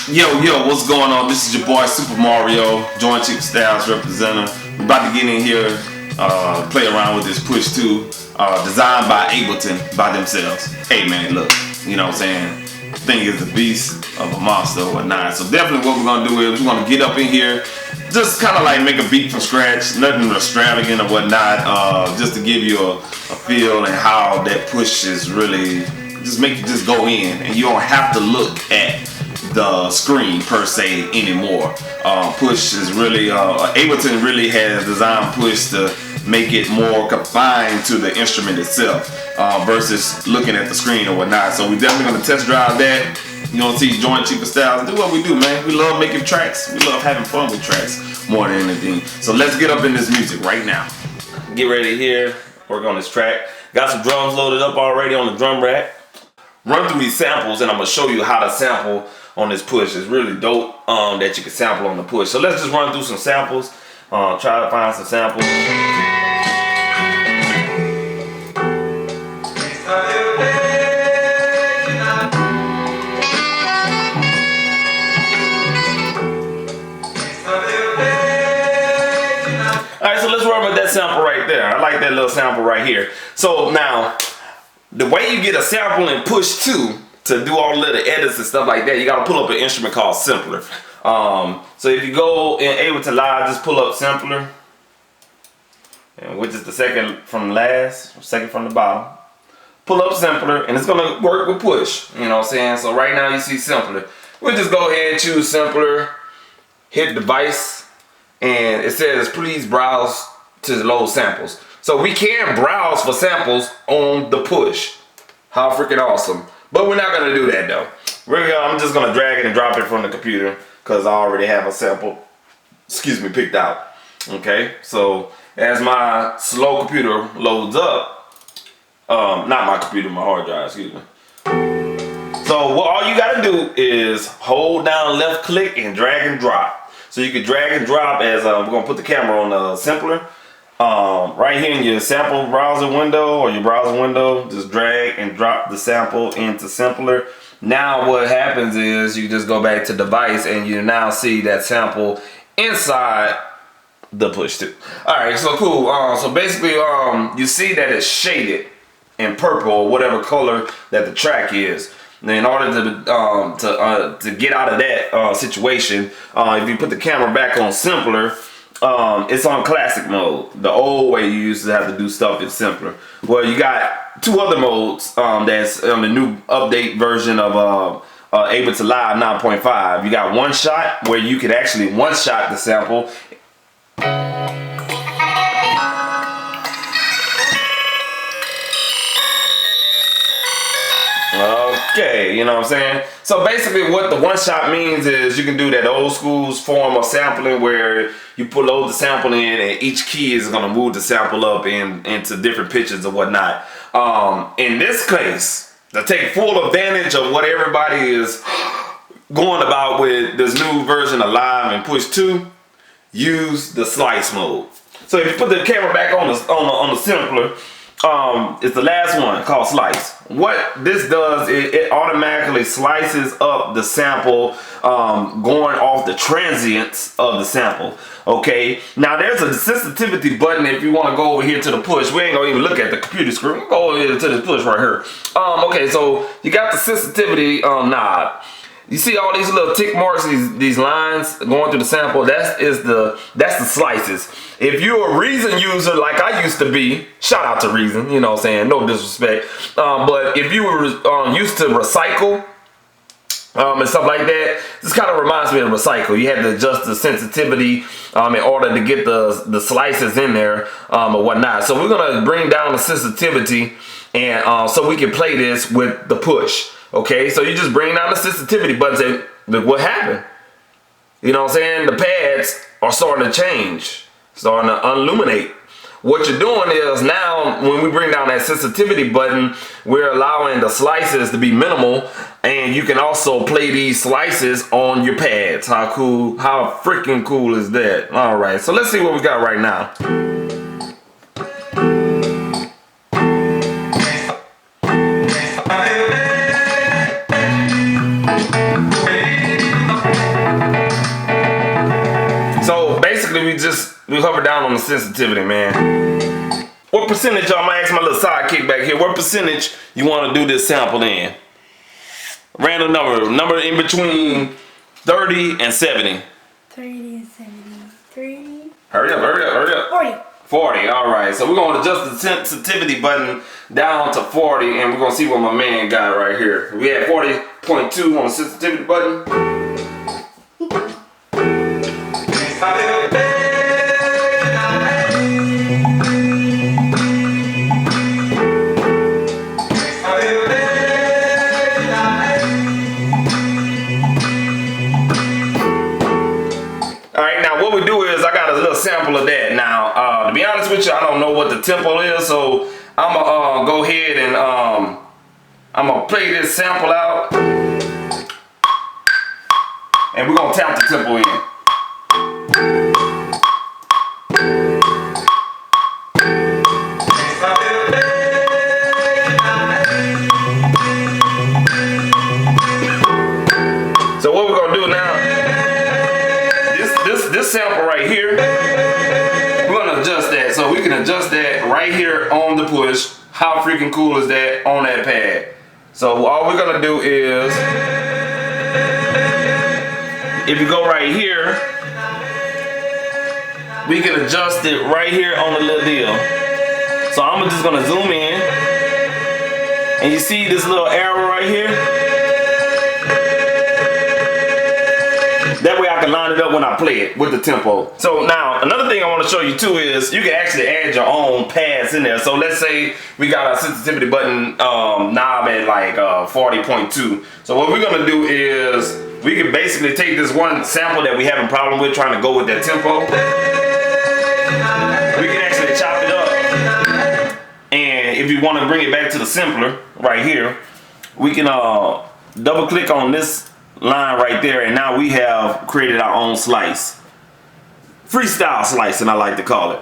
Yo, what's going on? This is your boy Super Mario, Joint Chief Styles representative. We're about to get in here, play around with this Push 2, designed by Ableton by themselves. Hey man, look, you know what I'm saying? Thing is a beast of a monster or whatnot. So definitely what we're gonna do is we're gonna get up in here, just kind of like make a beat from scratch, nothing extravagant or whatnot, just to give you a feel and how that push is really, just make you just go in and you don't have to look at the screen per se anymore. Push is really, Ableton really has designed Push to make it more confined to the instrument itself versus looking at the screen or whatnot. So we definitely gonna test drive that. You know, see Joint Cheaper Styles do what we do, man. We love making tracks. We love having fun with tracks more than anything. So let's get up in this music right now. Get ready here, work on this track. Got some drums loaded up already on the drum rack. Run through these samples and I'm gonna show you how to sample on this Push. It's really dope that you can sample on the Push. So let's just run through some samples. Try to find some samples. Alright, so let's run with that sample right there. I like that little sample right here. So now, the way you get a sample in Push 2 to do all the edits and stuff like that, you gotta pull up an instrument called Simpler. So if you go in Ableton Live, just pull up Simpler, and which is the second from last, second from the bottom. Pull up Simpler, and it's gonna work with Push. You know what I'm saying? So right now you see Simpler. We'll just go ahead and choose Simpler, hit Device, and it says please browse to load samples. So we can browse for samples on the Push. How freaking awesome. But we're not gonna do that though. I'm just gonna drag it and drop it from the computer because I already have a sample, picked out. Okay, so as my slow computer loads up, not my computer, my hard drive, excuse me. So what all you gotta do is hold down left click and drag and drop. So you can drag and drop as we're gonna put the camera on the Simpler. Right here in your sample browser window or your browser window, just drag and drop the sample into Simpler. Now what happens is you just go back to Device and you now see that sample inside the Push 2. Alright, so cool. So basically you see that it's shaded in purple or whatever color that the track is. And in order to get out of that situation, if you put the camera back on Simpler, it's on classic mode. The old way you used to have to do stuff is Simpler. Well, you got two other modes that's on the new update version of Ableton Live 9.5. You got one shot where you could actually one shot the sample. Okay, you know what I'm saying? So basically what the one shot means is you can do that old school's form of sampling where you load the sample in and each key is gonna move the sample up into different pitches or whatnot. In this case, to take full advantage of what everybody is going about with this new version of Live and Push 2, use the slice mode. So if you put the camera back on the Simpler, it's the last one called Slice. What this does is it automatically slices up the sample going off the transients of the sample. Okay, now there's a sensitivity button if you want to go over here to the Push. We ain't gonna even look at the computer screen. We'll go over here to the Push right here. Okay, so you got the sensitivity knob. You see all these little tick marks, these lines going through the sample. That's the slices. If you're a Reason user like I used to be, shout out to Reason, you know what I'm saying, no disrespect. But if you were used to Recycle and stuff like that, this kind of reminds me of Recycle. You had to adjust the sensitivity in order to get the slices in there or whatnot. So we're gonna bring down the sensitivity and so we can play this with the Push. Okay, so you just bring down the sensitivity button and say, look what happened. You know what I'm saying? The pads are starting to change, starting to illuminate. What you're doing is now when we bring down that sensitivity button, we're allowing the slices to be minimal and you can also play these slices on your pads. How cool, how freaking cool is that? All right, so let's see what we got right now. basically we hover down on the sensitivity, man. What percentage, y'all, I'm gonna ask my little sidekick back here, what percentage you wanna do this sample in? Random number in between 30 and 70. 30 and 70. 30. Hurry up. 40. 40, all right. So we're gonna adjust the sensitivity button down to 40, and we're gonna see what my man got right here. We had 40.2 on the sensitivity button. What we do is I got a little sample of that. Now, to be honest with you, I don't know what the tempo is, so I'm gonna go ahead and I'm gonna play this sample out, and we're gonna tap the tempo in. So what we're gonna do now? This sample right here, we're gonna adjust that, so we can adjust that right here on the push. How freaking cool is that on that pad? So all we're gonna do is, if you go right here, we can adjust it right here on the little deal. So I'm just gonna zoom in, and you see this little arrow right here? That way I can line it up when I play it with the tempo. So now, another thing I want to show you too is you can actually add your own pads in there. So let's say we got our sensitivity button knob at like 40.2. So what we're gonna do is we can basically take this one sample that we having problem with trying to go with that tempo. We can actually chop it up. And if you want to bring it back to the simpler right here, we can double click on this line right there, and now we have created our own slice. Freestyle slicing, I like to call it.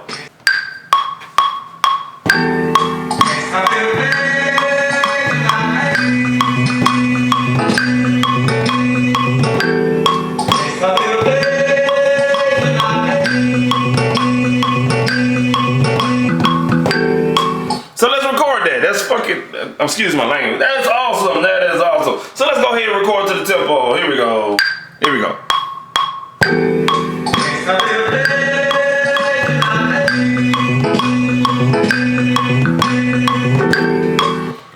So let's record that. That's fucking, excuse my language. That's awesome. That is awesome. So let's go ahead and record to the tempo. Here we go. Here we go.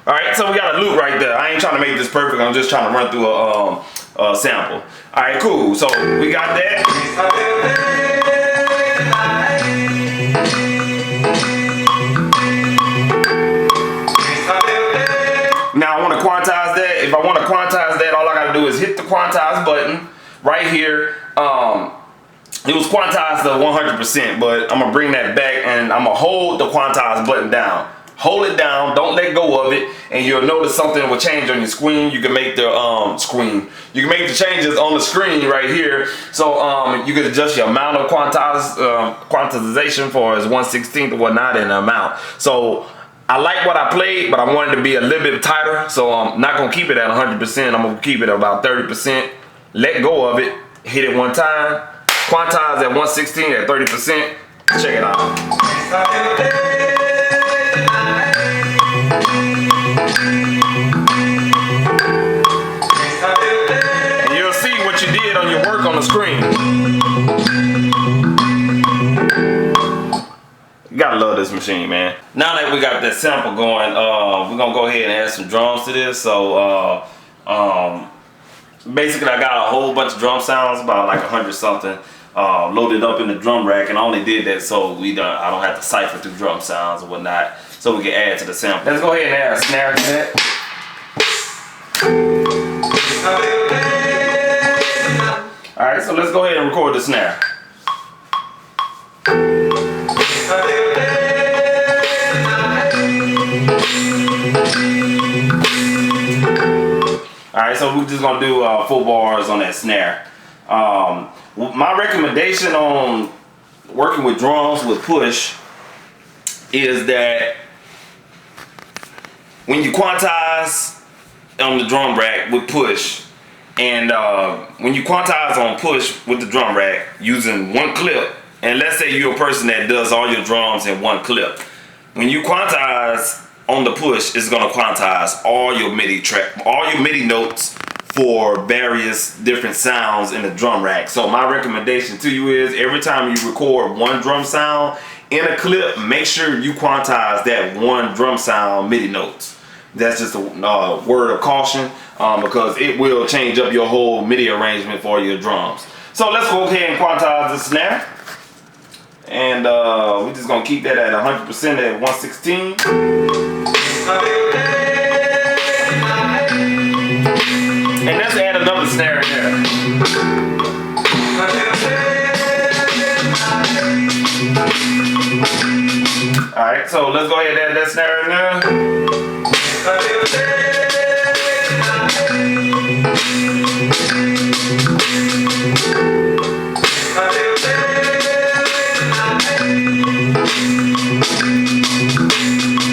Alright, so we got a loop right there. I ain't trying to make this perfect. I'm just trying to run through a sample. Alright, cool. So we got that. Now I want to quantize that. If I want to quantize that, all I got to do is hit the quantize button right here. It was quantized to 100%, but I'm going to bring that back and I'm going to hold the quantize button down. Hold it down, don't let go of it, and you'll notice something will change on your screen. You can make the you can make the changes on the screen right here. So you can adjust your amount of quantization for as 1/16 or whatnot in the amount. So I like what I played, but I wanted to be a little bit tighter, so I'm not gonna keep it at 100%. I'm gonna keep it at about 30%. Let go of it, hit it one time, quantize at 1/16 at 30%. Check it out. And you'll see what you did on your work on the screen. You gotta love this machine, man. Now that we got that sample going, we're gonna go ahead and add some drums to this. So basically I got a whole bunch of drum sounds, about like 100 something, loaded up in the drum rack, and I only did that so I don't have to cipher through drum sounds and whatnot, so we can add to the sample. Let's go ahead and add a snare to that. Alright, so let's go ahead and record the snare. Alright, so we're just gonna do 4 bars on that snare. My recommendation on working with drums with push is that when you quantize on the drum rack with push, and when you quantize on push with the drum rack using one clip And let's say you're a person that does all your drums in one clip. When you quantize on the push, it's gonna quantize all your MIDI notes for various different sounds in the drum rack. So my recommendation to you is every time you record one drum sound in a clip, make sure you quantize that one drum sound MIDI notes. That's just a word of caution because it will change up your whole MIDI arrangement for your drums. So let's go ahead and quantize the snare. And we're just gonna keep that at 100% at 116. And let's add another snare in there. Alright, so let's go ahead and add that snare in there.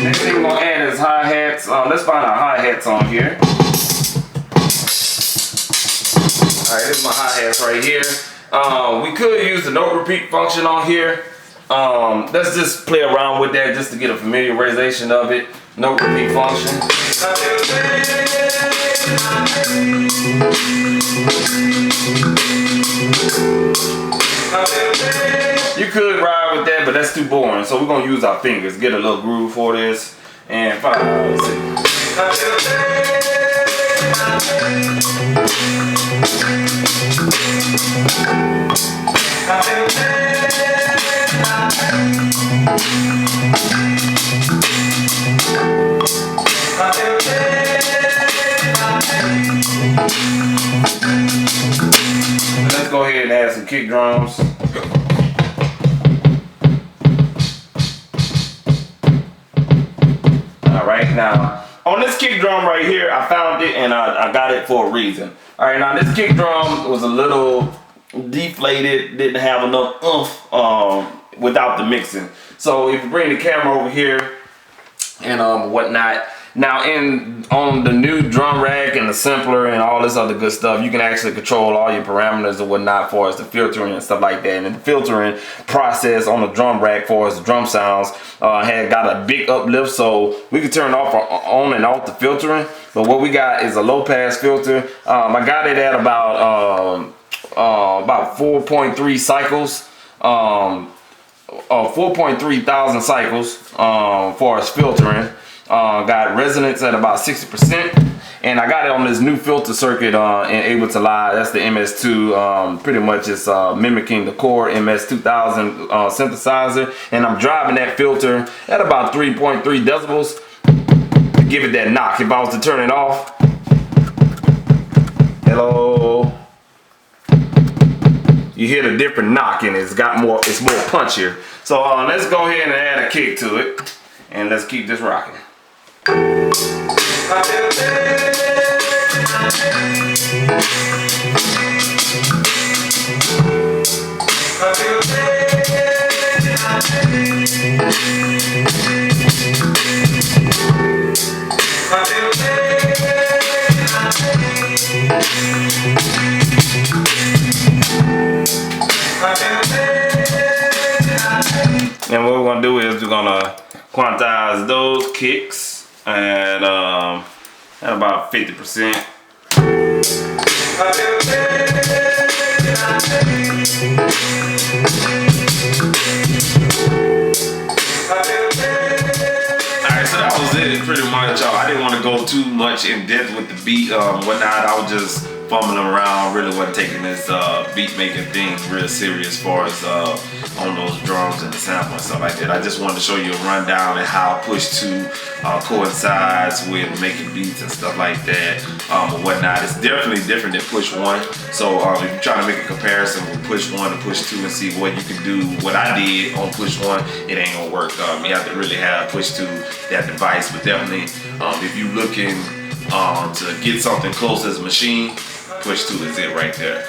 Next thing we're going to add is hi-hats. Let's find our hi-hats on here. Alright, this is my hi-hats right here. We could use the note repeat function on here. Let's just play around with that just to get a familiarization of it. Note repeat function. You could ride with that, but that's too boring. So we're gonna use our fingers, get a little groove for this. And 5, 6. Let's go ahead and add some kick drums. Alright, now on this kick drum right here, I found it and I got it for a reason. Alright, now this kick drum was a little deflated, didn't have enough oomph without the mixing. So if you bring the camera over here and whatnot, now on the new drum rack and the sampler and all this other good stuff, you can actually control all your parameters and whatnot for us, the filtering and stuff like that. And the filtering process on the drum rack for us, the drum sounds, had got a big uplift, so we could turn off on and off the filtering. But what we got is a low pass filter. I got it at about 4.3 cycles. 4.3 thousand cycles for its filtering. Got resonance at about 60%, and I got it on this new filter circuit in Ableton Live. That's the MS2. Pretty much it's mimicking the core MS2000 synthesizer, and I'm driving that filter at about 3.3 decibels to give it that knock. If I was to turn it off, hello, you hear the different knock, and it's more punchier. So let's go ahead and add a kick to it, and let's keep this rocking. And what we're gonna do is we're gonna quantize those kicks at about 50%. Alright, so that was it pretty much. I didn't want to go too much in depth with the beat, whatnot. I was just fumbling around, really wasn't taking this beat making thing real serious as far as on those drums and the sample and stuff like that. I just wanted to show you a rundown and how Push 2 coincides with making beats and stuff like that and whatnot. It's definitely different than Push 1. So if you're trying to make a comparison with Push 1 and Push 2 and see what you can do, what I did on Push 1, it ain't gonna work. You have to really have Push 2, that device, but definitely if you're looking to get something close as a machine, Push 2 is it right there.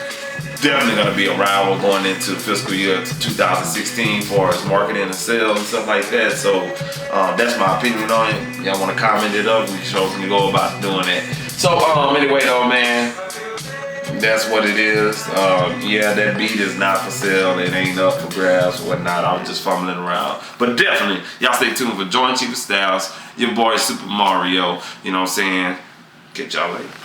Definitely going to be a rival going into fiscal year 2016 for as marketing and sales and stuff like that. So that's my opinion on it. Y'all want to comment it up, we can go about doing it. So anyway though, man, that's what it is. Yeah, that beat is not for sale. It ain't up for grabs or whatnot. I was just fumbling around. But definitely, y'all stay tuned for Joint Cheaper Styles. Your boy Super Mario. You know what I'm saying? Catch y'all later.